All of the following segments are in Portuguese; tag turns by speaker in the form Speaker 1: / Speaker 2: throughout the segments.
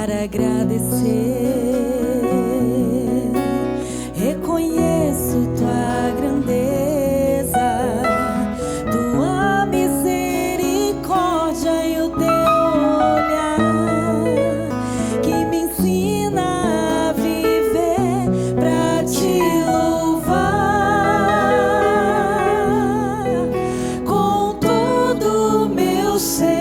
Speaker 1: para agradecer. Reconheço tua grandeza, tua misericórdia e o teu olhar que me ensina a viver pra te louvar com todo o meu ser.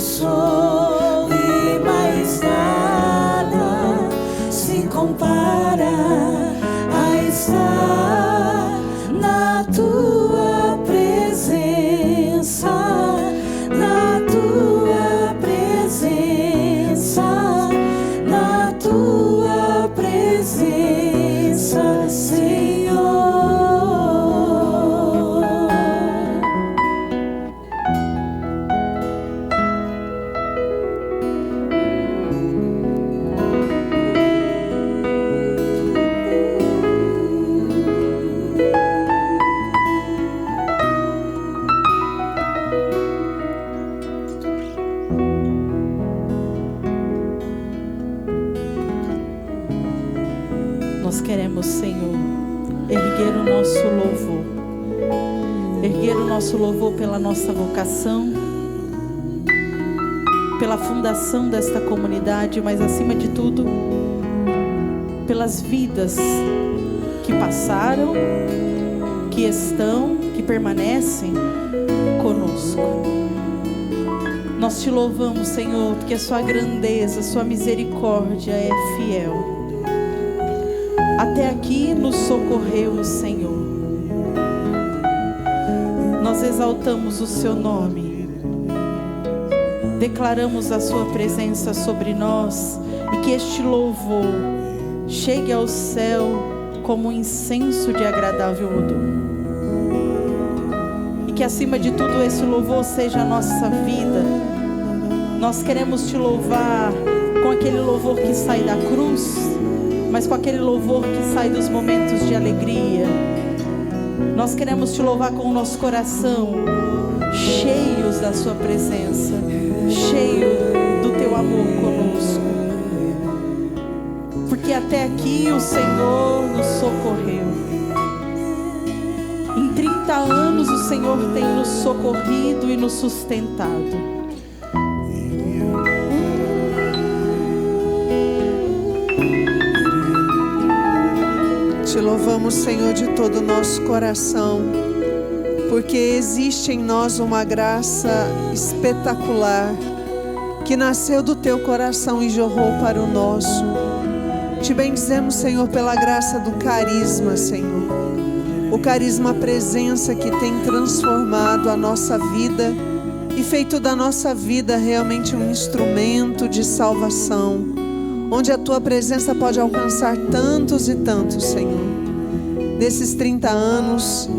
Speaker 1: Sou e mais nada se compara a estar na tua presença, na tua presença, na tua presença, Senhor. Nós queremos, Senhor, erguer o nosso louvor. Erguer o nosso louvor pela nossa vocação, pela fundação desta comunidade, mas acima de tudo, pelas vidas que passaram, que estão, que permanecem conosco. Nós te louvamos, Senhor, porque a sua grandeza, a sua misericórdia é fiel. Até aqui nos socorreu o Senhor. Nós exaltamos o seu nome, declaramos a sua presença sobre nós e que este louvor chegue ao céu como um incenso de agradável odor. E que acima de tudo esse louvor seja a nossa vida. Nós queremos te louvar com aquele louvor que sai da cruz, mas com aquele louvor que sai dos momentos de alegria. Nós queremos te louvar com o nosso coração cheios da sua presença, cheio do teu amor conosco, porque até aqui o Senhor nos socorreu. Em 30 anos o Senhor tem nos socorrido e nos sustentado.
Speaker 2: Te louvamos, Senhor, de todo o nosso coração, porque existe em nós uma graça espetacular que nasceu do teu coração e jorrou para o nosso. Te bendizemos, Senhor, pela graça do carisma, Senhor. O carisma, a presença que tem transformado a nossa vida e feito da nossa vida realmente um instrumento de salvação, onde a tua presença pode alcançar tantos e tantos, Senhor. Nesses 30 anos,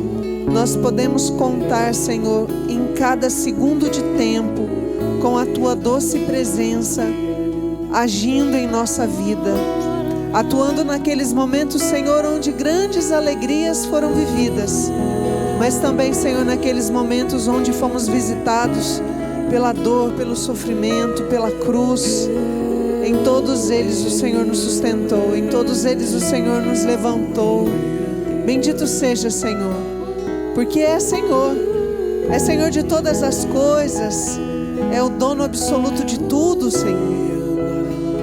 Speaker 2: nós podemos contar, Senhor, em cada segundo de tempo, com a tua doce presença, agindo em nossa vida, atuando naqueles momentos, Senhor, onde grandes alegrias foram vividas, mas também, Senhor, naqueles momentos onde fomos visitados pela dor, pelo sofrimento, pela cruz. Em todos eles o Senhor nos sustentou, em todos eles o Senhor nos levantou. Bendito seja, Senhor, porque é Senhor de todas as coisas, é o dono absoluto de tudo, Senhor.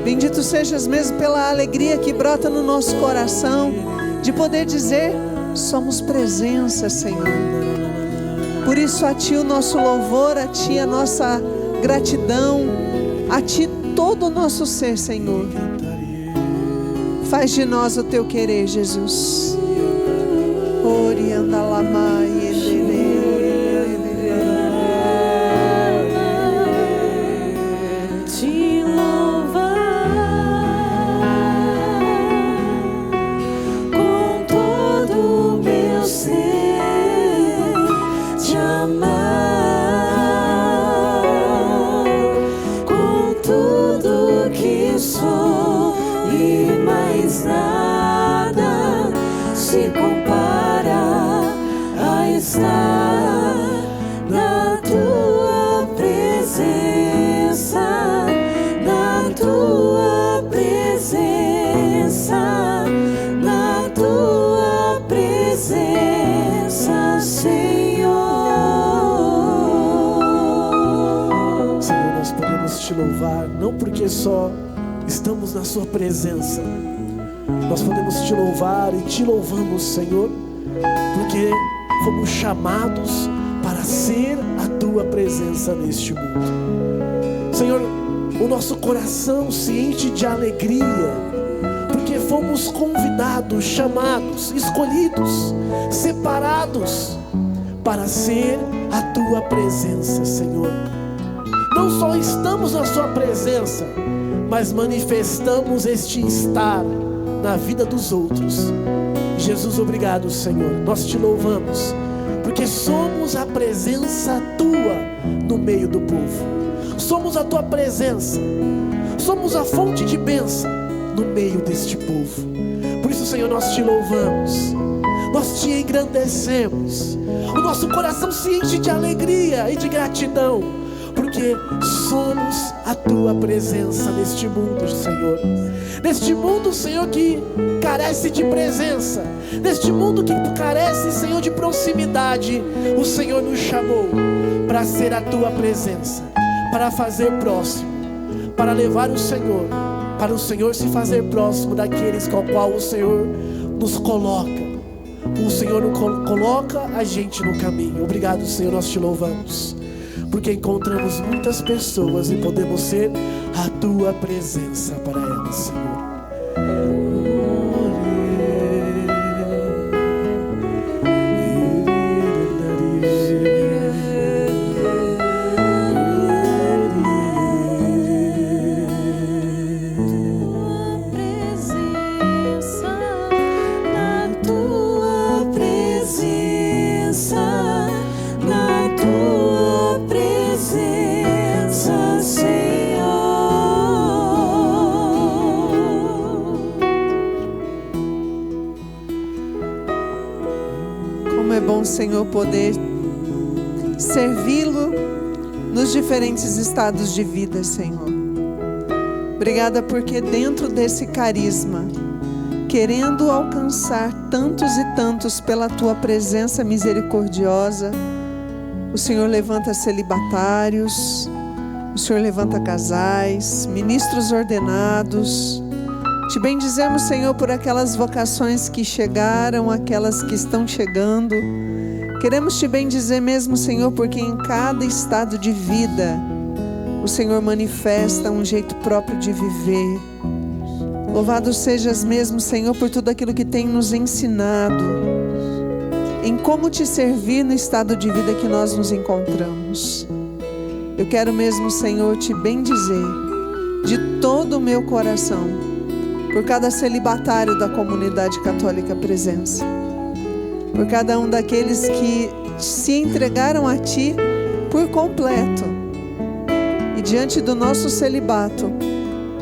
Speaker 2: Bendito sejas mesmo pela alegria que brota no nosso coração, de poder dizer, somos presença, Senhor. Por isso a Ti o nosso louvor, a Ti a nossa gratidão, a Ti todo o nosso ser, Senhor. Faz de nós o Teu querer, Jesus. Ori andalama
Speaker 1: te louvar com todo o meu ser, te amar com tudo que sou e mais nada se compara
Speaker 3: estar na tua presença, na tua presença, na tua presença, Senhor.
Speaker 4: Senhor, nós podemos te louvar, não porque só estamos na sua presença. Nós podemos te louvar e te louvamos, Senhor, porque fomos chamados para ser a tua presença neste mundo. Senhor, o nosso coração se enche de alegria, porque fomos convidados, chamados, escolhidos, separados para ser a tua presença, Senhor. Não só estamos na sua presença, mas manifestamos este estar na vida dos outros. Jesus, obrigado, Senhor. Nós te louvamos, porque somos a presença tua no meio do povo. Somos a tua presença, somos a fonte de bênção no meio deste povo. Por isso, Senhor, nós te louvamos, nós te engrandecemos. O nosso coração se enche de alegria e de gratidão, porque somos a tua presença neste mundo, Senhor. Neste mundo, Senhor, que carece de presença, neste mundo que carece, Senhor, de proximidade, o Senhor nos chamou para ser a tua presença, para fazer próximo, para levar o Senhor, para o Senhor se fazer próximo daqueles com o qual o Senhor nos coloca. O Senhor nos coloca a gente no caminho. Obrigado, Senhor, nós te louvamos, porque encontramos muitas pessoas e podemos ser a tua presença para elas, Senhor.
Speaker 2: Senhor, poder servi-lo nos diferentes estados de vida, Senhor. Obrigada porque dentro desse carisma, querendo alcançar tantos e tantos pela tua presença misericordiosa, o Senhor levanta celibatários, o Senhor levanta casais, ministros ordenados. Te bendizemos, Senhor, por aquelas vocações que chegaram, aquelas que estão chegando. Queremos te bendizer mesmo, Senhor, porque em cada estado de vida o Senhor manifesta um jeito próprio de viver. Louvado sejas mesmo, Senhor, por tudo aquilo que tem nos ensinado em como te servir no estado de vida que nós nos encontramos. Eu quero mesmo, Senhor, te bendizer de todo o meu coração por cada celibatário da comunidade católica Presença, por cada um daqueles que se entregaram a Ti por completo, e diante do nosso celibato,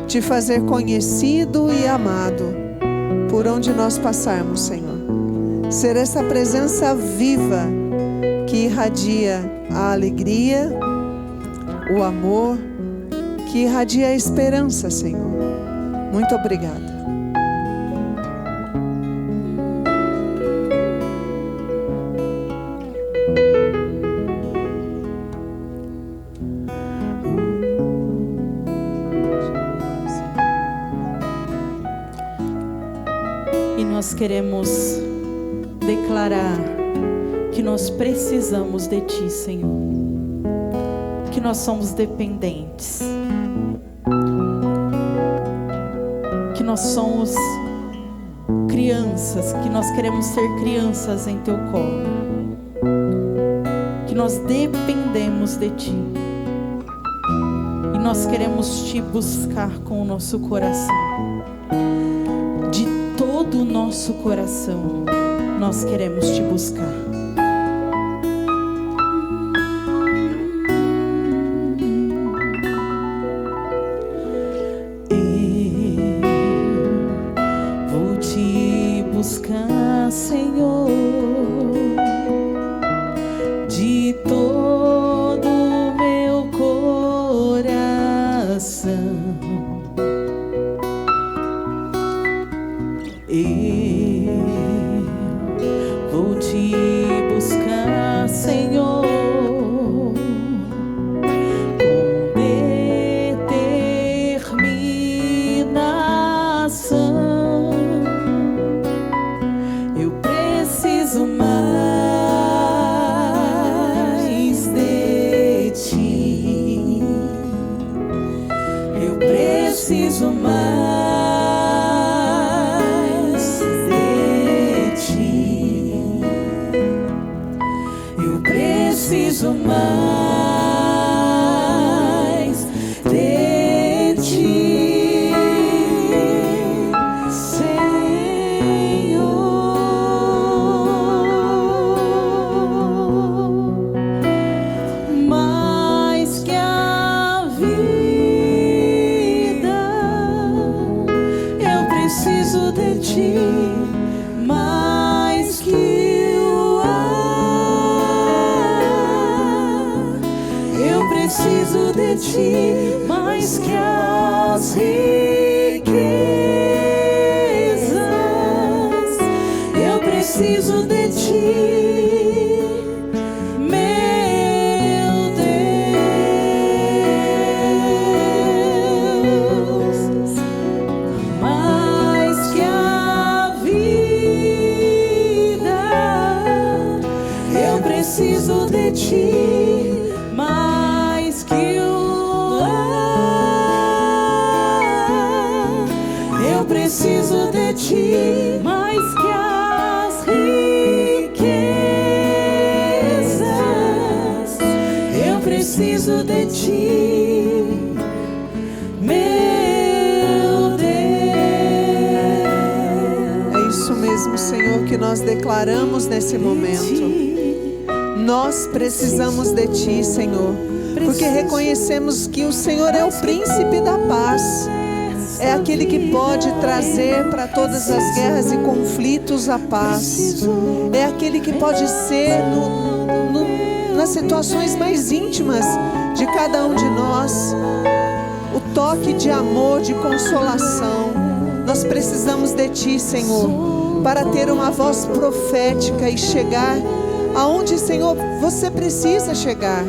Speaker 2: Te fazer conhecido e amado por onde nós passarmos, Senhor. Ser essa presença viva que irradia a alegria, o amor, que irradia a esperança, Senhor. Muito obrigada.
Speaker 1: Nós queremos declarar que nós precisamos de Ti, Senhor, que nós somos dependentes, que nós somos crianças, que nós queremos ser crianças em Teu colo, que nós dependemos de Ti e nós queremos Te buscar com o nosso coração. Do nosso coração, nós queremos Te buscar. Eu vou Te buscar, Senhor,
Speaker 3: preciso mais de ti, Senhor. Mais que a vida, eu preciso de ti. Mais que o ar, eu preciso de ti. Mais que as riquezas, eu preciso de ti, meu Deus. Mais que a vida, eu preciso de ti. Mais que o ar, eu preciso de ti. Mais que as riquezas, eu preciso de ti, meu Deus.
Speaker 2: É isso mesmo, Senhor, que nós declaramos nesse momento. Nós precisamos de Ti, Senhor, porque reconhecemos que o Senhor é o príncipe da paz. É aquele que pode trazer para todas as guerras e conflitos a paz. É aquele que pode ser nas situações mais íntimas de cada um de nós, o toque de amor, de consolação. Nós precisamos de Ti, Senhor, para ter uma voz profética e chegar aonde, Senhor, você precisa chegar.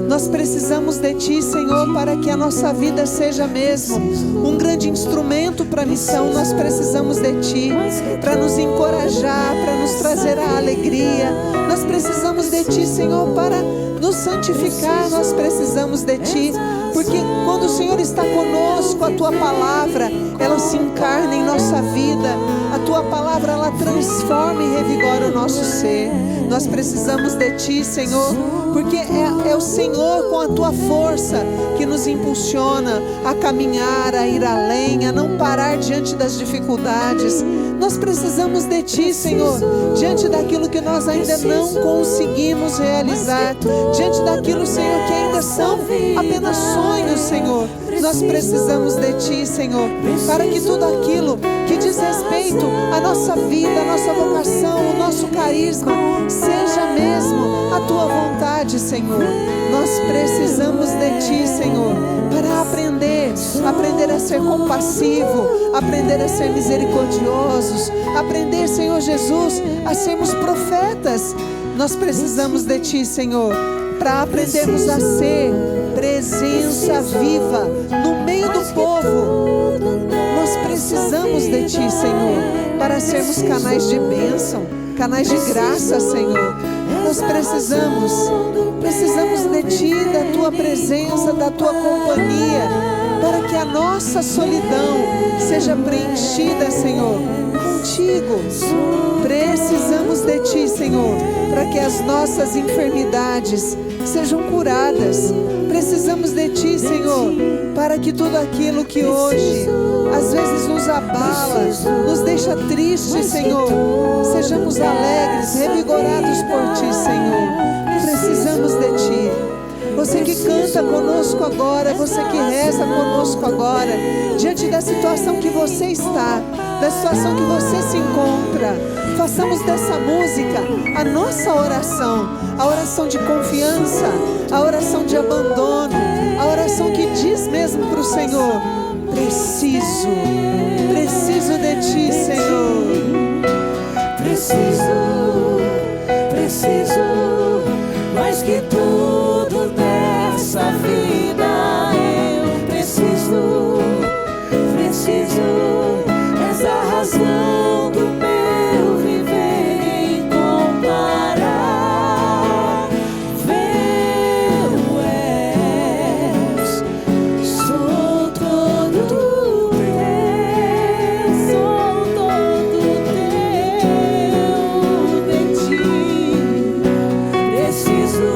Speaker 2: Nós precisamos de Ti, Senhor, para que a nossa vida seja mesmo um grande instrumento para a missão. Nós precisamos de Ti para nos encorajar, para nos trazer a alegria. Nós precisamos de Ti, Senhor, para nos santificar. Nós precisamos de Ti, porque quando o Senhor está conosco, a Tua palavra, ela se encarna em nossa vida. A Tua palavra, ela transforma e revigora o nosso ser. Nós precisamos de Ti, Senhor, porque é o Senhor com a Tua força que nos impulsiona a caminhar, a ir além, a não parar diante das dificuldades. Nós precisamos de Ti, Senhor, diante daquilo que nós ainda não conseguimos realizar, diante daquilo, Senhor, que ainda são apenas sonhos, Senhor. Nós precisamos de Ti, Senhor, para que tudo aquilo que diz respeito à nossa vida, à nossa vocação, o nosso carisma, seja mesmo a Tua vontade, Senhor. Nós precisamos de Ti, Senhor, para aprender a ser compassivo, aprender a ser misericordiosos, aprender, Senhor Jesus, a sermos profetas. Nós precisamos de Ti, Senhor, para aprendermos a ser presença viva no meio do povo. Nós precisamos de Ti, Senhor, para sermos canais de bênção, canais de graça, Senhor. Nós precisamos de Ti, da Tua presença, da Tua companhia, para que a nossa solidão seja preenchida, Senhor, contigo. Precisamos de Ti, Senhor, para que as nossas enfermidades sejam curadas. Precisamos de Ti, Senhor, para que tudo aquilo que hoje às vezes nos abala, nos deixa tristes, Senhor, sejamos alegres, revigorados por Ti, Senhor. Precisamos de Ti. Você que canta conosco agora, você que reza conosco agora, diante da situação que você está, da situação que você se encontra, façamos dessa música a nossa oração, a oração de confiança, a oração de abandono, a oração que diz mesmo para o Senhor: preciso de Ti, Senhor.
Speaker 3: Preciso mais que tudo nessa vida. Eu preciso, és a razão do meu viver incomparável. És, sou todo teu, de Ti. Preciso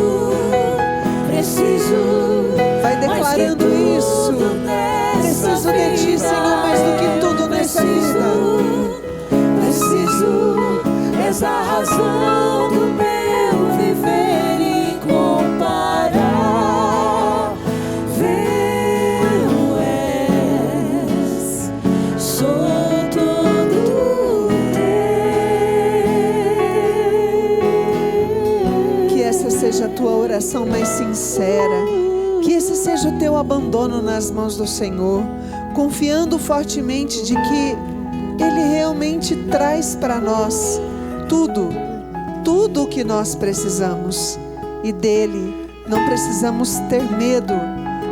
Speaker 2: seja a tua oração mais sincera, que esse seja o teu abandono nas mãos do Senhor, confiando fortemente de que Ele realmente traz para nós tudo o que nós precisamos, e dele não precisamos ter medo,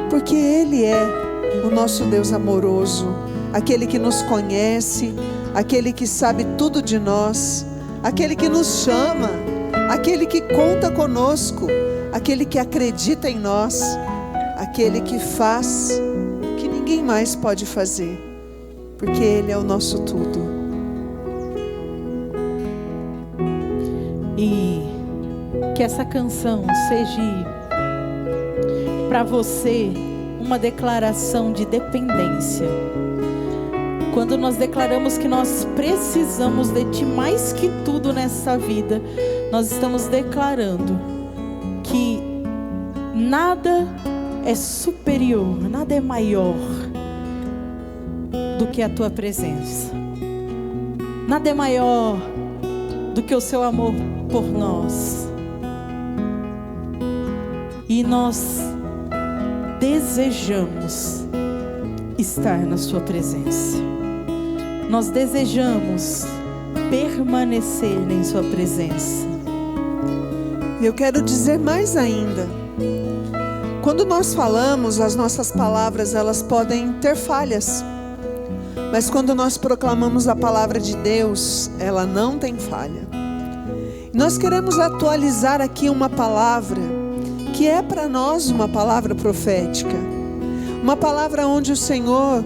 Speaker 2: porque Ele é o nosso Deus amoroso, aquele que nos conhece, aquele que sabe tudo de nós, aquele que nos chama, aquele que conta conosco, aquele que acredita em nós, aquele que faz o que ninguém mais pode fazer, porque Ele é o nosso tudo.
Speaker 1: E que essa canção seja para você uma declaração de dependência. Quando nós declaramos que nós precisamos de Ti mais que tudo nessa vida, nós estamos declarando que nada é superior, nada é maior do que a Tua presença. Nada é maior do que o Seu amor por nós. E nós desejamos estar na Sua presença. Nós desejamos permanecer em Sua presença.
Speaker 2: E eu quero dizer mais ainda. Quando nós falamos, as nossas palavras, elas podem ter falhas. Mas quando nós proclamamos a palavra de Deus, ela não tem falha. Nós queremos atualizar aqui uma palavra que é para nós uma palavra profética. Uma palavra onde o Senhor,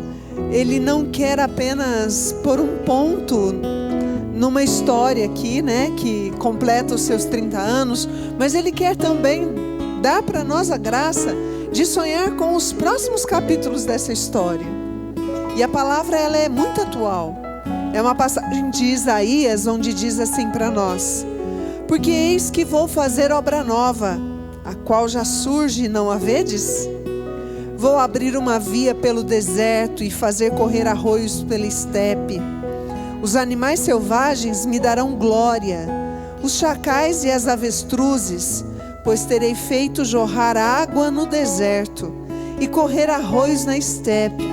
Speaker 2: Ele não quer apenas pôr um ponto numa história aqui, né, que completa os seus 30 anos, mas Ele quer também dar para nós a graça de sonhar com os próximos capítulos dessa história. E a palavra, ela é muito atual. É uma passagem de Isaías, onde diz assim para nós: porque eis que vou fazer obra nova, a qual já surge e não a vedes? Vou abrir uma via pelo deserto e fazer correr arroios pela estepe. Os animais selvagens me darão glória, os chacais e as avestruzes, pois terei feito jorrar água no deserto e correr arroios na estepe,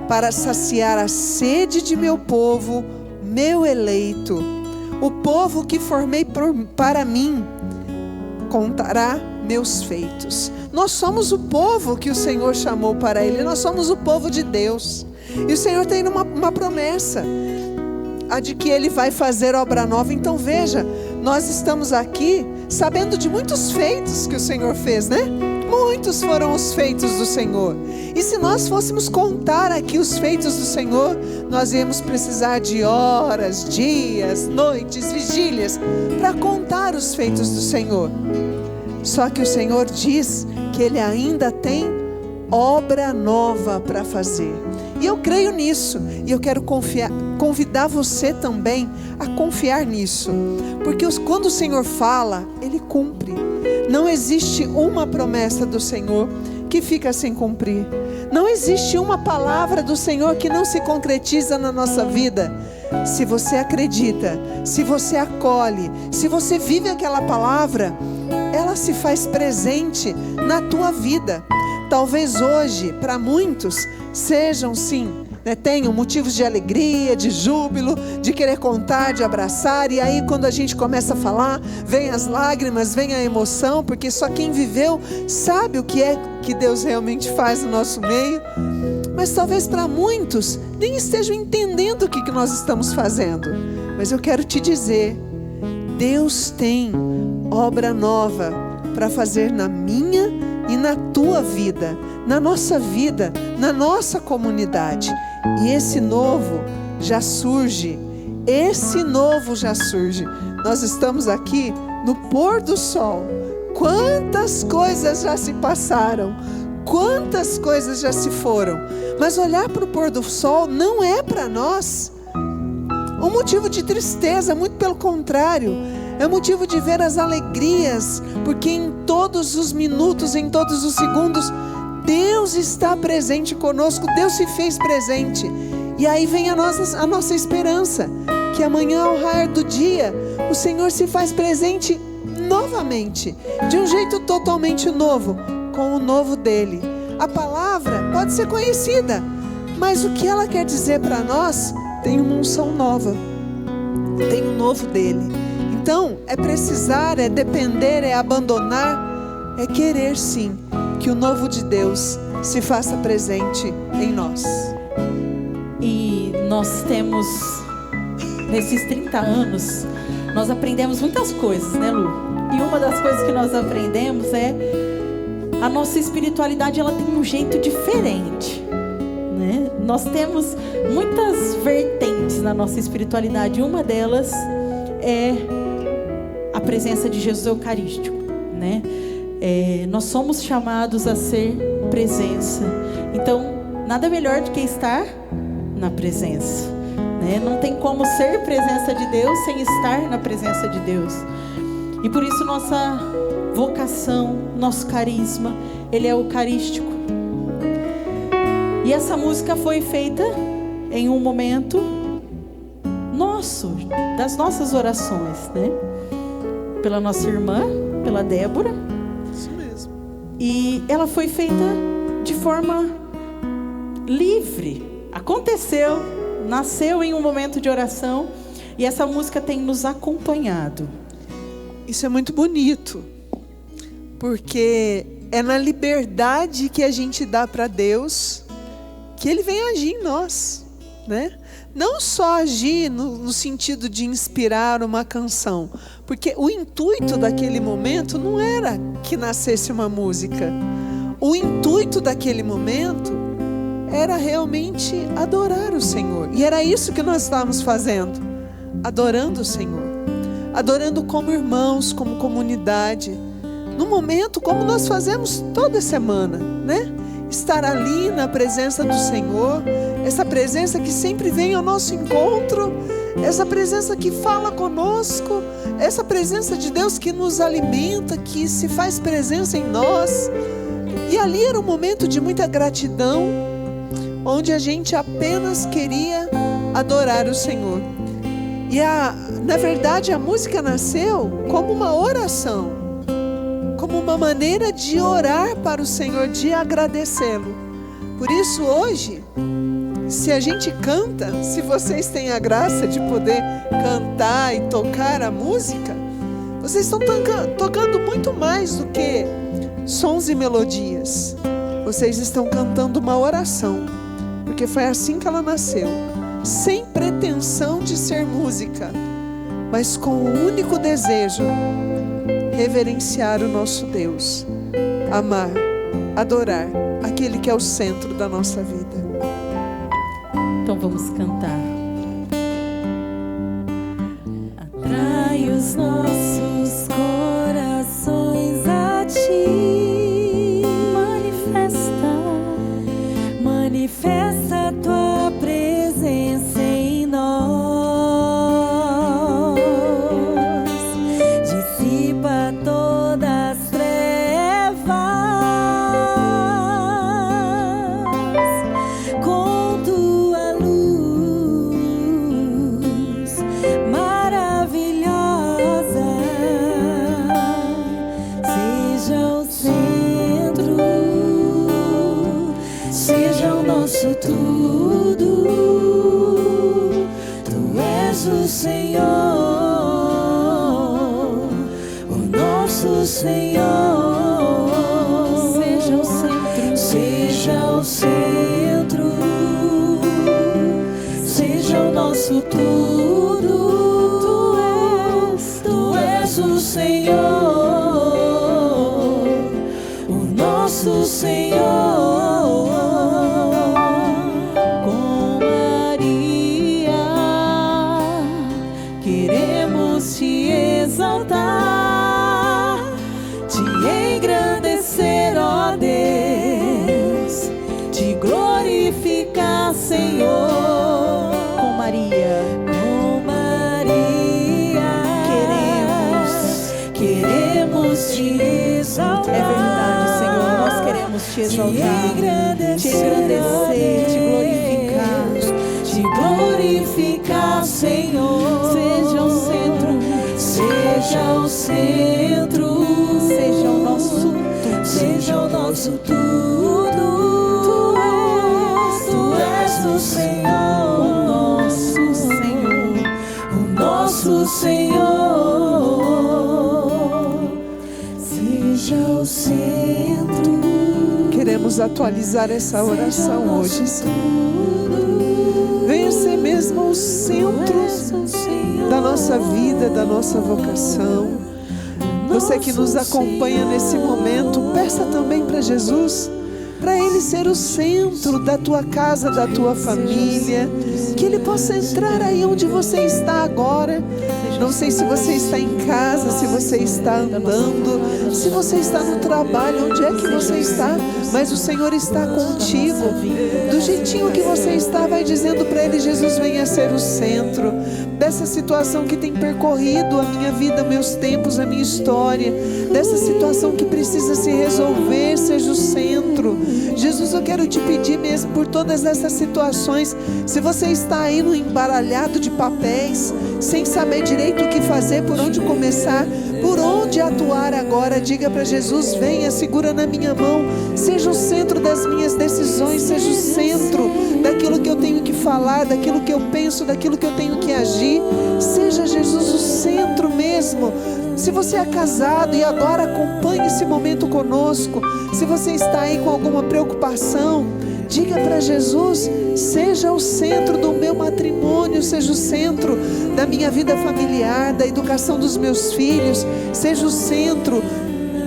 Speaker 2: para saciar a sede de meu povo, meu eleito. O povo que formei para mim contará meus feitos. Nós somos o povo que o Senhor chamou para Ele. Nós somos o povo de Deus. E o Senhor tem uma promessa, a de que Ele vai fazer obra nova. Então veja, nós estamos aqui sabendo de muitos feitos que o Senhor fez, né? Muitos foram os feitos do Senhor. E se nós fôssemos contar aqui os feitos do Senhor, nós íamos precisar de horas, dias, noites, vigílias, para contar os feitos do Senhor. Só que o Senhor diz que Ele ainda tem obra nova para fazer. E eu creio nisso. E eu quero convidar você também a confiar nisso. Porque quando o Senhor fala, Ele cumpre. Não existe uma promessa do Senhor que fica sem cumprir. Não existe uma palavra do Senhor que não se concretiza na nossa vida. Se você acredita, se você acolhe, se você vive aquela palavra, ela se faz presente na tua vida. Talvez hoje, para muitos, sejam sim, tenham motivos de alegria, de júbilo, de querer contar, de abraçar. E aí quando a gente começa a falar, vem as lágrimas, vem a emoção, porque só quem viveu sabe o que é que Deus realmente faz no nosso meio. Mas talvez para muitos nem estejam entendendo o que nós estamos fazendo. Mas eu quero te dizer, Deus tem obra nova para fazer na minha e na tua vida, na nossa vida, na nossa comunidade. E esse novo já surge. Esse novo já surge. Nós estamos aqui no pôr do sol. Quantas coisas já se passaram, quantas coisas já se foram. Mas olhar para o pôr do sol não é para nós um motivo de tristeza, muito pelo contrário. É motivo de ver as alegrias, porque em todos os minutos, em todos os segundos, Deus está presente conosco, Deus se fez presente. E aí vem a nossa esperança, que amanhã ao raiar do dia, o Senhor se faz presente novamente, de um jeito totalmente novo, com o novo dele. A palavra pode ser conhecida, mas o que ela quer dizer para nós tem uma unção nova, tem um novo dele. Então, é precisar, é depender, é abandonar, é querer sim que o novo de Deus se faça presente em nós.
Speaker 1: E nós temos, nesses 30 anos, nós aprendemos muitas coisas, né, Lu? E uma das coisas que nós aprendemos é a nossa espiritualidade, ela tem um jeito diferente, né? Nós temos muitas vertentes na nossa espiritualidade. Uma delas é a presença de Jesus Eucarístico, né? Nós somos chamados a ser presença. Então, nada melhor do que estar na presença, né? Não tem como ser presença de Deus sem estar na presença de Deus. E por isso nossa vocação, nosso carisma, ele é eucarístico. E essa música foi feita em um momento nosso, das nossas orações, né? Pela nossa irmã, pela Débora.
Speaker 2: Isso mesmo.
Speaker 1: E ela foi feita de forma livre. Aconteceu, nasceu em um momento de oração. E essa música tem nos acompanhado.
Speaker 2: Isso é muito bonito, porque é na liberdade que a gente dá para Deus que Ele vem agir em nós, né? Não só agir no sentido de inspirar uma canção, porque o intuito daquele momento não era que nascesse uma música. O intuito daquele momento era realmente adorar o Senhor. E era isso que nós estávamos fazendo, adorando o Senhor. Adorando como irmãos, como comunidade, no momento como nós fazemos toda semana, né? Estar ali na presença do Senhor, essa presença que sempre vem ao nosso encontro, essa presença que fala conosco, essa presença de Deus que nos alimenta, que se faz presença em nós. E ali era um momento de muita gratidão, onde a gente apenas queria adorar o Senhor. E na verdade a música nasceu como uma oração, como uma maneira de orar para o Senhor, de agradecê-lo. Por isso hoje, se a gente canta, se vocês têm a graça de poder cantar e tocar a música, vocês estão tocando muito mais do que sons e melodias. Vocês estão cantando uma oração, porque foi assim que ela nasceu. Sem pretensão de ser música, mas com o único desejo, reverenciar o nosso Deus, amar, adorar aquele que é o centro da nossa vida.
Speaker 1: Então vamos cantar. Atrai os nossos corações a ti, manifesta a tua presença em nós, dissipa todas as trevas com tua luz maravilhosa. Seja o centro, seja o nosso tudo. Tu és o Senhor, o nosso Senhor. Seja o centro, seja o centro, seja o nosso tudo. Tu és o Senhor, o nosso Senhor. Queremos te exaltar, te engrandecer, ó Deus, te glorificar, Senhor. Com Maria, queremos te exaltar. É verdade, Senhor, nós queremos te exaltar, te engrandecer, te glorificar, Senhor. Seja o centro,
Speaker 3: seja o centro,
Speaker 1: seja o nosso tudo,
Speaker 3: seja o nosso tudo. Tu és o Senhor,
Speaker 1: o nosso Senhor,
Speaker 3: o nosso Senhor, seja o centro.
Speaker 2: Queremos atualizar essa oração hoje, Senhor. Venha ser mesmo o centro da nossa vida, da nossa vocação. Você que nos acompanha nesse momento, peça também para Jesus, para Ele ser o centro da tua casa, da tua família, que Ele possa entrar aí onde você está agora. Não sei se você está em casa, se você está andando, se você está no trabalho, onde é que você está, mas o Senhor está contigo. Do jeitinho que você está, vai dizendo para Ele: Jesus, venha ser o centro dessa situação que tem percorrido a minha vida, meus tempos, a minha história, dessa situação que precisa se resolver, seja o centro. Jesus, eu quero te pedir mesmo por todas essas situações. Se você está aí no embaralhado de papéis, sem saber direito o que fazer, por onde começar, por onde atuar agora, diga para Jesus: venha, segura na minha mão, seja o centro das minhas decisões, seja o centro daquilo que eu tenho que falar, daquilo que eu penso, daquilo que eu tenho que agir. Seja Jesus o centro mesmo. Se você é casado e agora acompanhe esse momento conosco, se você está aí com alguma preocupação, diga para Jesus: seja o centro do meu matrimônio, seja o centro da minha vida familiar, da educação dos meus filhos, seja o centro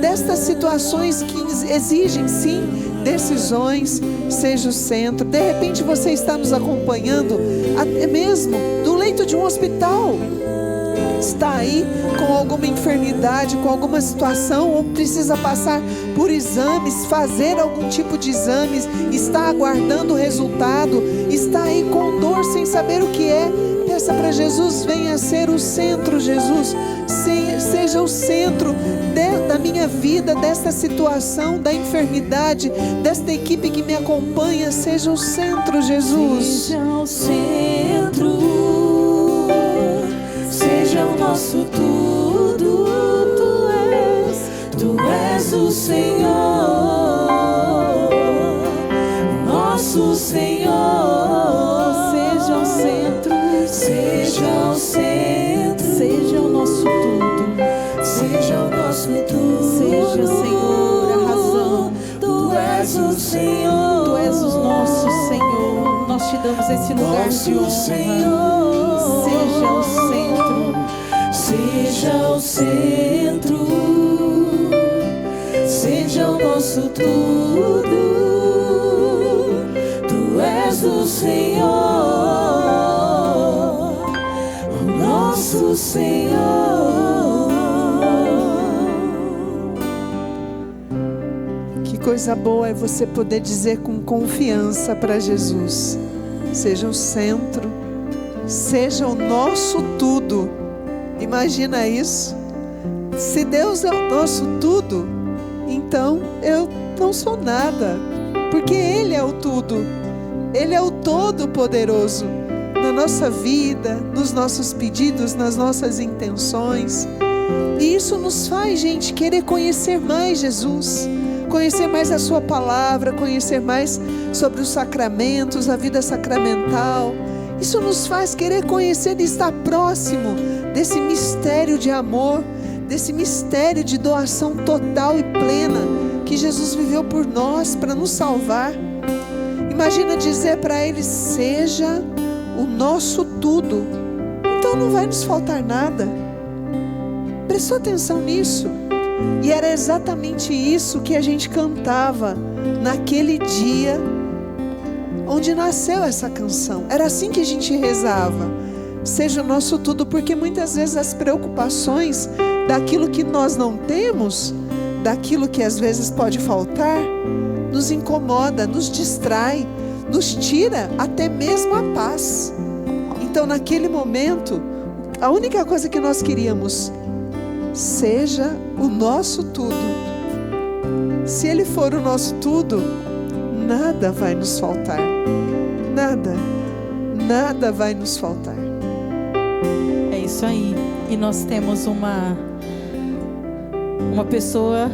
Speaker 2: destas situações que exigem sim decisões, seja o centro. De repente você está nos acompanhando até mesmo do leito de um hospital, está aí com alguma enfermidade, com alguma situação, ou precisa passar por exames, fazer algum tipo de exames, está aguardando o resultado, está aí com dor sem saber o que é. Peça para Jesus: venha ser o centro, Jesus, seja o centro da minha vida, desta situação, da enfermidade, desta equipe que me acompanha. Seja o centro, Jesus.
Speaker 3: Seja o centro, seja o nosso tudo. Tu és o Senhor, o nosso Senhor.
Speaker 1: seja o centro,
Speaker 3: seja o centro,
Speaker 1: seja o nosso tudo,
Speaker 3: seja o nosso tudo.
Speaker 1: seja, Senhor, a razão.
Speaker 3: Tu és o Senhor,
Speaker 1: Tu és o nosso Senhor. Nós te damos esse lugar de honra. Seja o centro,
Speaker 3: seja o centro, seja o nosso tudo. Tu és o Senhor, o nosso Senhor.
Speaker 2: Que coisa boa é você poder dizer com confiança para Jesus: seja o centro, seja o nosso tudo. Imagina isso. Se Deus é o nosso tudo, então eu não sou nada, porque Ele é o tudo. Ele é o Todo-Poderoso na nossa vida, nos nossos pedidos, nas nossas intenções. E isso nos faz, gente, querer conhecer mais Jesus, conhecer mais a sua palavra, conhecer mais sobre os sacramentos, a vida sacramental. Isso nos faz querer conhecer e estar próximo desse mistério de amor, desse mistério de doação total e plena que Jesus viveu por nós para nos salvar. Imagina dizer para Ele: seja o nosso tudo. Então não vai nos faltar nada. Prestou atenção nisso? E era exatamente isso que a gente cantava naquele dia onde nasceu essa canção. Era assim que a gente rezava: seja o nosso tudo, porque muitas vezes as preocupações daquilo que nós não temos, daquilo que às vezes pode faltar, nos incomoda, nos distrai, nos tira até mesmo a paz. Então naquele momento, a única coisa que nós queríamos: seja o nosso tudo. Se Ele for o nosso tudo, nada vai nos faltar. Nada vai nos faltar.
Speaker 1: É isso aí. E nós temos uma pessoa,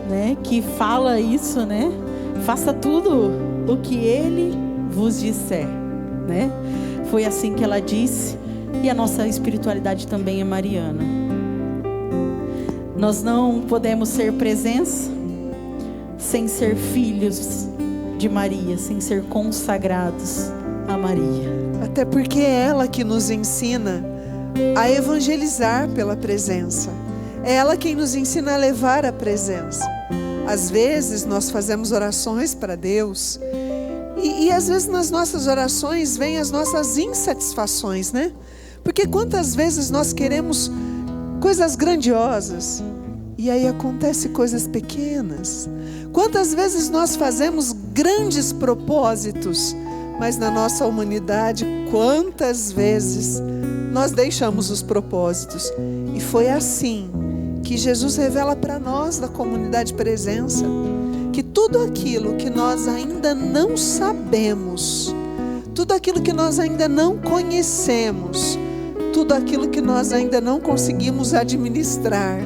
Speaker 1: né, que fala isso, né? Faça tudo o que Ele vos disser, né? Foi assim que ela disse. E a nossa espiritualidade também é mariana. Nós não podemos ser presença sem ser filhos de Maria, sem ser consagrados a Maria.
Speaker 2: Até porque é ela que nos ensina a evangelizar pela presença. É ela quem nos ensina a levar a presença. Às vezes nós fazemos orações para Deus e às vezes nas nossas orações vêm as nossas insatisfações, né? Porque quantas vezes nós queremos coisas grandiosas e aí acontecem coisas pequenas. Quantas vezes nós fazemos grandes propósitos, mas na nossa humanidade, quantas vezes nós deixamos os propósitos. E foi assim que Jesus revela para nós da comunidade Presença, que tudo aquilo que nós ainda não sabemos, tudo aquilo que nós ainda não conhecemos, tudo aquilo que nós ainda não conseguimos administrar,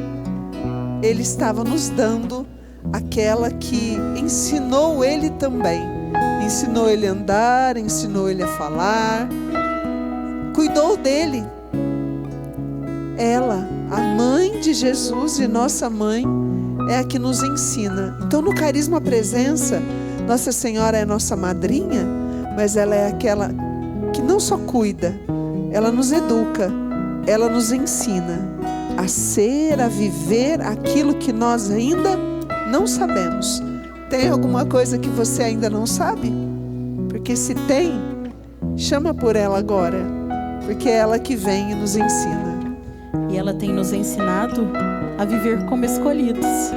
Speaker 2: Ele estava nos dando aquela que ensinou Ele também. Ensinou Ele a andar, ensinou Ele a falar, cuidou dele. Ela, a mãe de Jesus e nossa mãe, é a que nos ensina. Então no Carisma Presença, Nossa Senhora é nossa madrinha, mas ela é aquela que não só cuida, ela nos educa, ela nos ensina a ser, a viver aquilo que nós ainda não sabemos. Tem alguma coisa que você ainda não sabe? Porque se tem, chama por ela agora, porque é ela que vem e nos ensina.
Speaker 1: E ela tem nos ensinado a viver como escolhidos,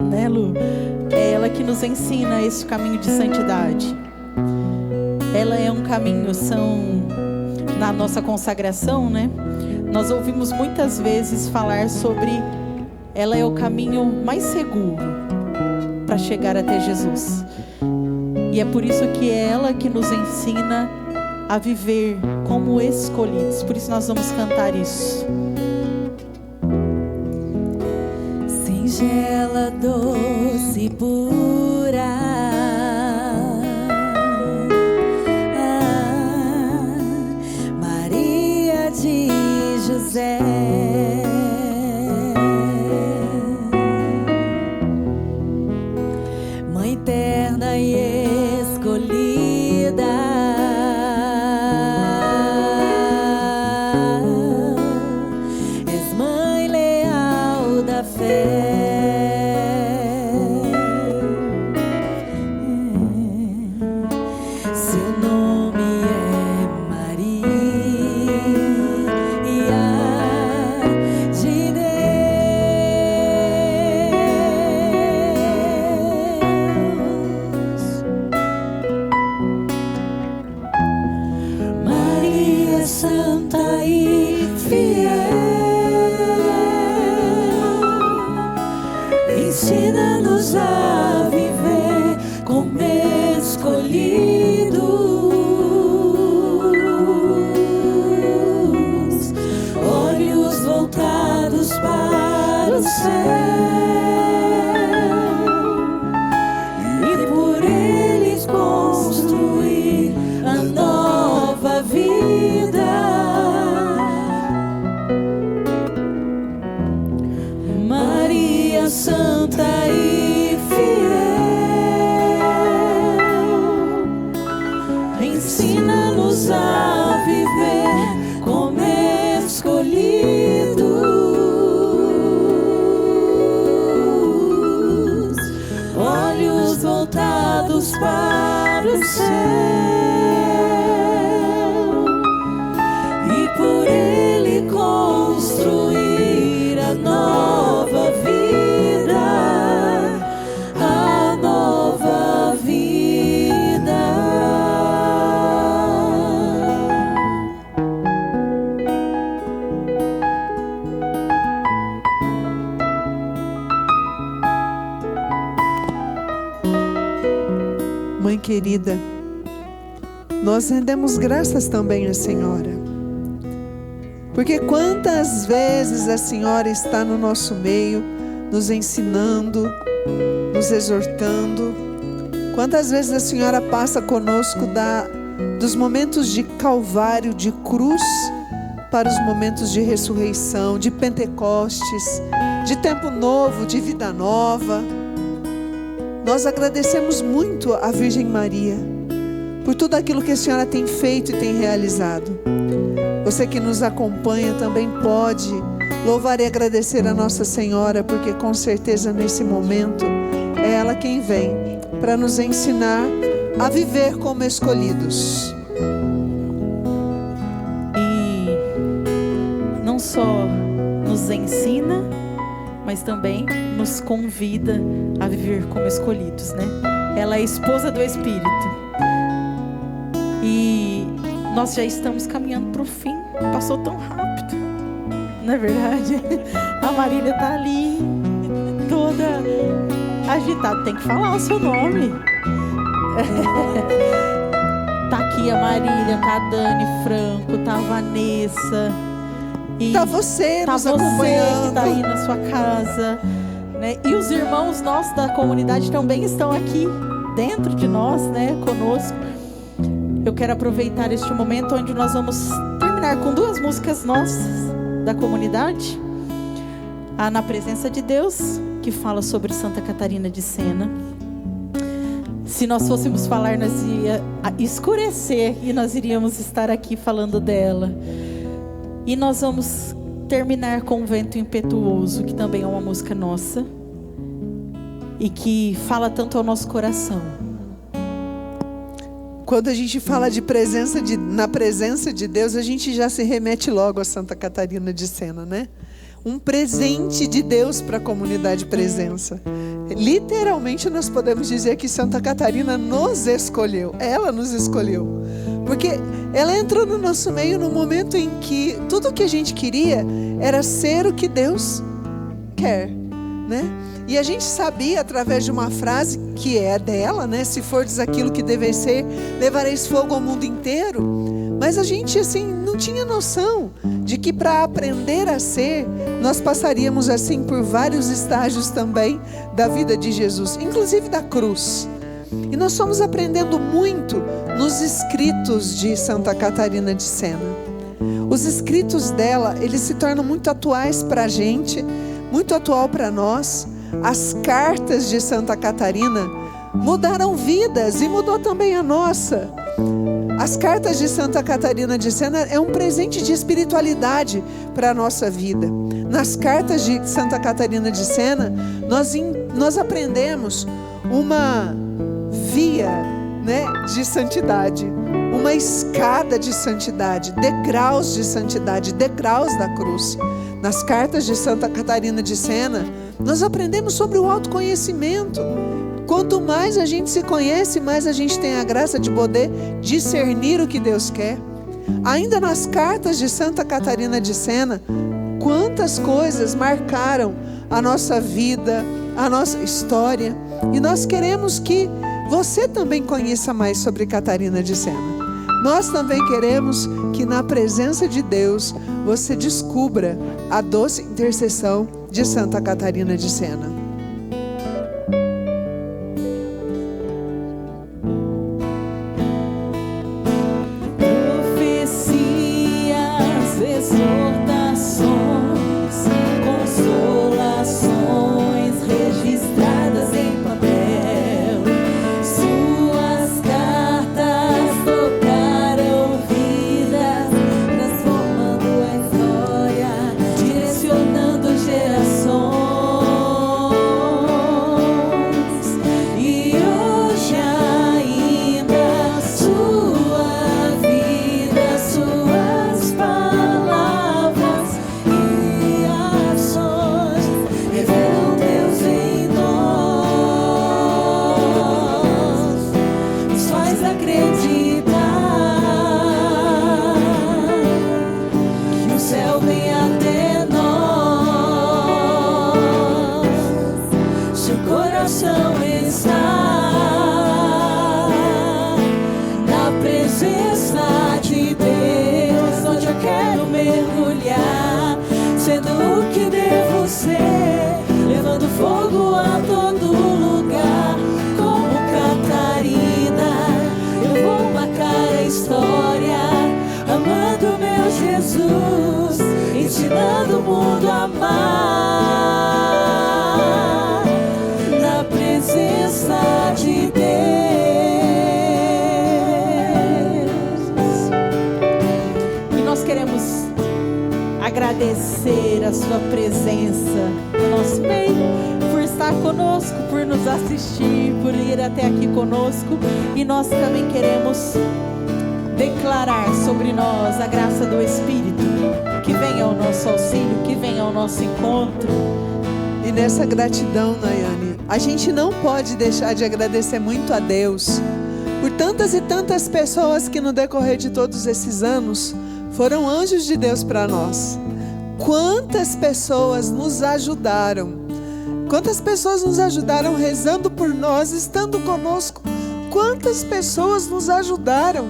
Speaker 1: né, Lu? É ela que nos ensina esse caminho de santidade. Ela é um caminho, na nossa consagração, né? Nós ouvimos muitas vezes falar sobre ela é o caminho mais seguro para chegar até Jesus. E é por isso que é ela que nos ensina a viver como escolhidos. Por isso nós vamos cantar isso.
Speaker 3: Singela, doce, pura, Maria de José, Mãe terna e escolhida, és mãe leal da fé. Ensina-nos a viver como escolhidos, olhos voltados para o céu, e por eles construir a nova vida. Maria Santa e fiel, ensina-nos a viver como escolhidos, olhos voltados para o céu, e por ele construir a nova vida.
Speaker 2: Mãe querida, nós rendemos graças também à Senhora, Porque quantas vezes a Senhora está no nosso meio, nos ensinando, nos exortando. Quantas vezes a Senhora passa conosco dos momentos de calvário, de cruz, para os momentos de ressurreição, de Pentecostes, de tempo novo, de vida nova. Nós agradecemos muito a Virgem Maria por tudo aquilo que a Senhora tem feito e tem realizado. Você que nos acompanha também pode louvar e agradecer a Nossa Senhora, porque com certeza nesse momento é ela quem vem para nos ensinar a viver como escolhidos.
Speaker 1: E não só nos ensina, mas também nos convida a viver como escolhidos, né? Ela é a esposa do Espírito. E nós já estamos caminhando para o fim. Passou tão rápido, não é verdade? A Marília está ali, toda agitada. Tem que falar o seu nome. Tá aqui a Marília, tá a Dani Franco, tá a Vanessa. E
Speaker 2: tá você
Speaker 1: tá
Speaker 2: nos
Speaker 1: você
Speaker 2: acompanhando.
Speaker 1: que tá aí na sua casa, né? E os irmãos nossos da comunidade também estão aqui dentro de nós, né? Conosco. Eu quero aproveitar este momento onde nós vamos terminar com 2 músicas nossas da comunidade. A Na Presença de Deus, que fala sobre Santa Catarina de Sena. Se nós fôssemos falar, nós ia escurecer e nós iríamos estar aqui falando dela. E nós vamos terminar com O Vento Impetuoso, que também é uma música nossa e que fala tanto ao nosso coração.
Speaker 2: Quando a gente fala de na presença de Deus, a gente já se remete logo a Santa Catarina de Sena, né? Um presente de Deus para a comunidade Presença. Literalmente nós podemos dizer que Santa Catarina nos escolheu. Ela nos escolheu. Porque ela entrou no nosso meio no momento em que tudo o que a gente queria era ser o que Deus quer, né? E a gente sabia através de uma frase que é dela, né? Se fordes aquilo que deveis ser, levareis fogo ao mundo inteiro. Mas a gente assim não tinha noção de que para aprender a ser, nós passaríamos assim por vários estágios também da vida de Jesus, inclusive da cruz. E nós fomos aprendendo muito nos escritos de Santa Catarina de Sena. Os escritos dela, eles se tornam muito atuais para a gente, muito atual para nós. As cartas de Santa Catarina mudaram vidas e mudou também a nossa. As cartas de Santa Catarina de Sena é um presente de espiritualidade para a nossa vida. Nas cartas de Santa Catarina de Sena, nós aprendemos uma via, né, de santidade, uma escada de santidade, degraus de santidade, degraus da cruz. Nas cartas de Santa Catarina de Sena, nós aprendemos sobre o autoconhecimento. Quanto mais a gente se conhece, mais a gente tem a graça de poder discernir o que Deus quer. Ainda nas cartas de Santa Catarina de Sena, quantas coisas marcaram a nossa vida, a nossa história. E nós queremos que você também conheça mais sobre Catarina de Sena. Nós também queremos que na presença de Deus você descubra a doce intercessão de Santa Catarina de Sena.
Speaker 3: Presença de Deus, onde eu quero mergulhar. você, levando fogo a todo lugar. Como Catarina, eu vou marcar a história, amando meu Jesus, ensinando o mundo a amar, na presença de Deus.
Speaker 1: E nós queremos agradecer a sua presença no nosso meio, por estar conosco, por nos assistir, por ir até aqui conosco. E nós também queremos declarar sobre nós a graça do Espírito, que venha ao nosso auxílio, que venha ao nosso encontro.
Speaker 2: E nessa gratidão, Nayane, a gente não pode deixar de agradecer muito a Deus por tantas e tantas pessoas que no decorrer de todos esses anos foram anjos de Deus para nós. Quantas pessoas nos ajudaram, quantas pessoas nos ajudaram rezando por nós, estando conosco, quantas pessoas nos ajudaram,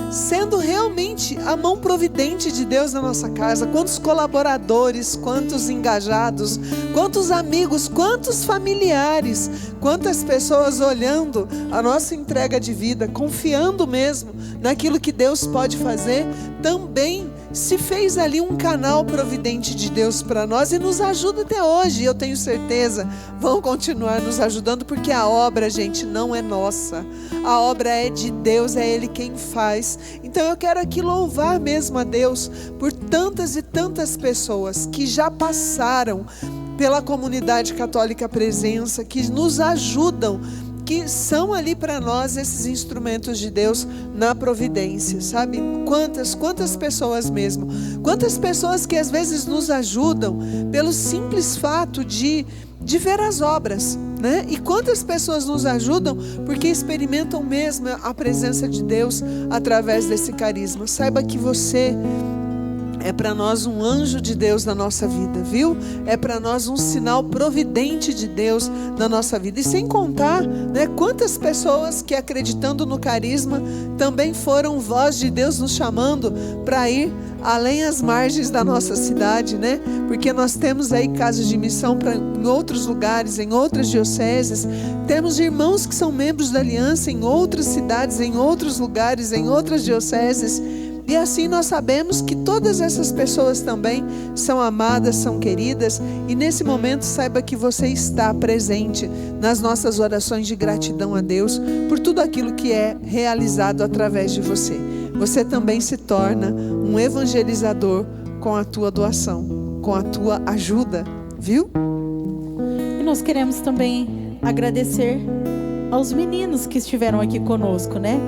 Speaker 2: sendo realmente a mão providente de Deus na nossa casa. Quantos colaboradores, quantos engajados, quantos amigos, quantos familiares, quantas pessoas olhando a nossa entrega de vida, confiando mesmo naquilo que Deus pode fazer, também se fez ali um canal providente de Deus para nós e nos ajuda até hoje. Eu tenho certeza, vão continuar nos ajudando, porque a obra, gente, não é nossa. A obra é de Deus, é Ele quem faz. Então eu quero aqui louvar mesmo a Deus por tantas e tantas pessoas que já passaram pela comunidade católica Presença, que nos ajudam, que são ali para nós esses instrumentos de Deus na providência, sabe? Quantas pessoas mesmo, quantas pessoas que às vezes nos ajudam pelo simples fato de ver as obras, né? E quantas pessoas nos ajudam porque experimentam mesmo a presença de Deus através desse carisma. Saiba que você é para nós um anjo de Deus na nossa vida, viu? É para nós um sinal providente de Deus na nossa vida. E sem contar, né, quantas pessoas que, acreditando no carisma, também foram voz de Deus nos chamando para ir além as margens da nossa cidade, né? Porque nós temos aí casas de missão em outros lugares, em outras dioceses. Temos irmãos que são membros da aliança em outras cidades, em outros lugares, em outras dioceses. E assim nós sabemos que todas essas pessoas também são amadas, são queridas. E nesse momento saiba que você está presente nas nossas orações de gratidão a Deus por tudo aquilo que é realizado através de você. Você também se torna um evangelizador com a tua doação, com a tua ajuda, viu?
Speaker 1: E nós queremos também agradecer aos meninos que estiveram aqui conosco, né?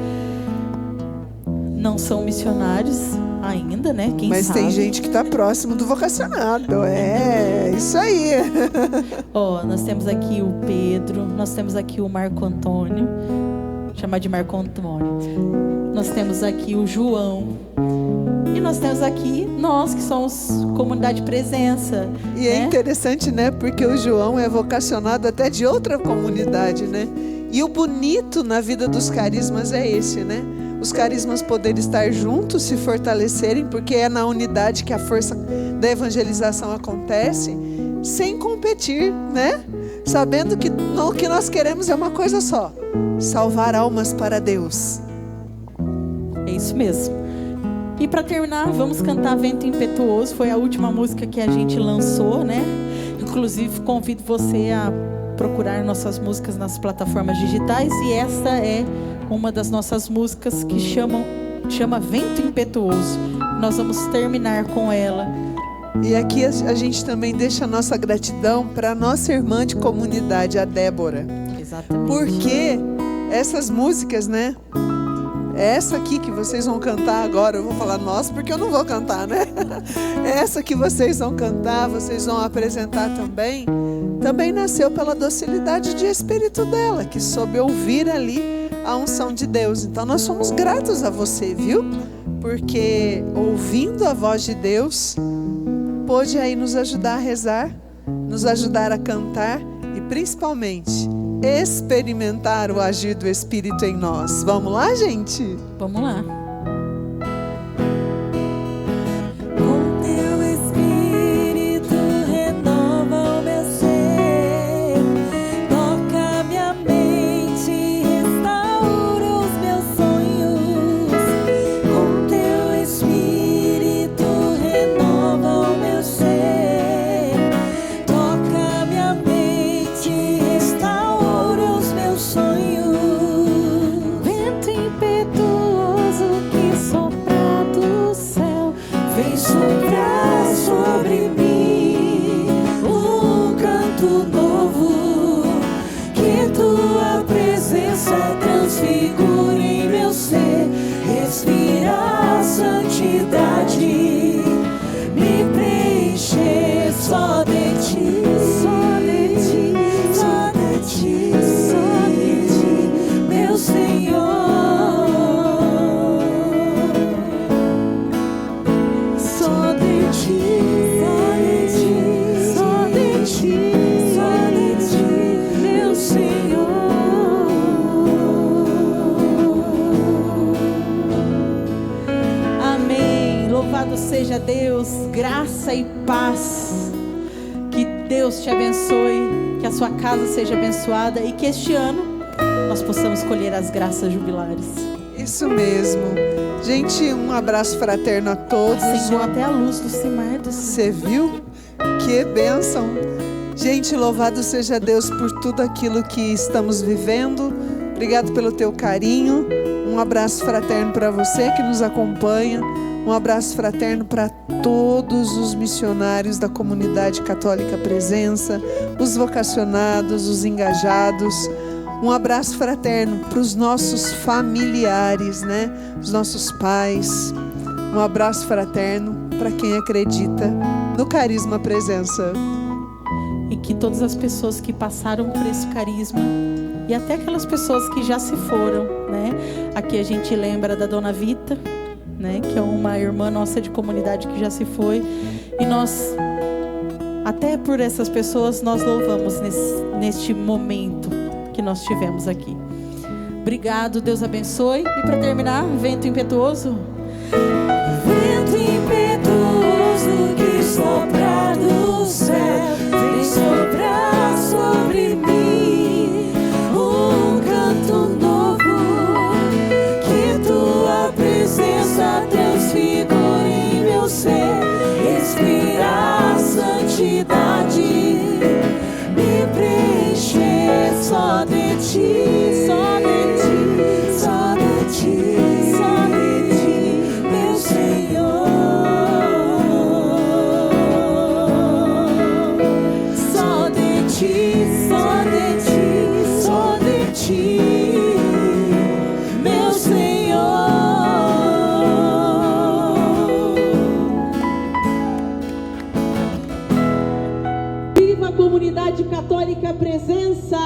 Speaker 1: Não são missionários ainda, né?
Speaker 2: Mas
Speaker 1: sabe?
Speaker 2: Tem gente que está próximo do vocacionado. É isso aí.
Speaker 1: Ó, nós temos aqui o Pedro, nós temos aqui o Marco Antônio, chamar de Marco Antônio. Nós temos aqui o João. E nós temos aqui nós que somos comunidade Presença.
Speaker 2: E né? É interessante, né? Porque o João é vocacionado até de outra comunidade, né? E o bonito na vida dos carismas é esse, né? Os carismas poderem estar juntos, se fortalecerem, porque é na unidade que a força da evangelização acontece, sem competir, né? Sabendo que o que nós queremos é uma coisa só: salvar almas para Deus.
Speaker 1: É isso mesmo. E para terminar, vamos cantar Vento Impetuoso. Foi a última música que a gente lançou, né? Inclusive, convido você a procurar nossas músicas nas plataformas digitais. E esta é uma das nossas músicas que chama Vento Impetuoso. Nós vamos terminar com ela.
Speaker 2: E aqui a gente também deixa a nossa gratidão para a nossa irmã de comunidade, a Débora.
Speaker 1: Exatamente.
Speaker 2: Porque essas músicas, né? Essa aqui que vocês vão cantar agora, eu vou falar nossa porque eu não vou cantar, né? Essa que vocês vão cantar, vocês vão apresentar também nasceu pela docilidade de espírito dela, que soube ouvir ali a unção de Deus. Então nós somos gratos a você, viu? Porque ouvindo a voz de Deus, pôde aí nos ajudar a rezar, nos ajudar a cantar e principalmente experimentar o agir do Espírito em nós. Vamos lá, gente?
Speaker 1: Vamos lá.
Speaker 3: Com teu Espírito renova presença transfigura em meu ser, respira a santidade, me preencher só de ti, só de ti, só de ti, só de ti, meu Senhor. Só de ti, só de ti, só de ti, só de ti, meu Senhor.
Speaker 1: Amém. Louvado seja Deus, graça e paz. Que Deus te abençoe, que a sua casa seja abençoada e que este ano nós possamos colher as graças jubilares.
Speaker 2: Isso mesmo. Gente, um abraço fraterno a todos.
Speaker 1: Acendeu até a luz do Cimar do céu.
Speaker 2: Você viu? Que bênção. Gente, louvado seja Deus por tudo aquilo que estamos vivendo. Obrigado pelo teu carinho. Um abraço fraterno para você que nos acompanha. Um abraço fraterno para todos os missionários da comunidade católica Presença, os vocacionados, os engajados. Um abraço fraterno para os nossos familiares, né? Os nossos pais. Um abraço fraterno para quem acredita no Carisma Presença.
Speaker 1: E que todas as pessoas que passaram por esse carisma e até aquelas pessoas que já se foram, né? Aqui a gente lembra da Dona Vita, né? Que é uma irmã nossa de comunidade que já se foi. E nós, até por essas pessoas, nós louvamos neste momento que nós tivemos aqui. Obrigado, Deus abençoe. E para terminar, vento impetuoso.
Speaker 3: Vento impetuoso que sopra do céu, vem soprar sobre mim um canto novo, que tua presença transfigura em meu ser, respira a santidade, me preencher só de ti, só de ti, só de ti, só de ti, meu Senhor. Só de ti, só de ti, só de ti, meu Senhor.
Speaker 1: Viva a comunidade católica Presença!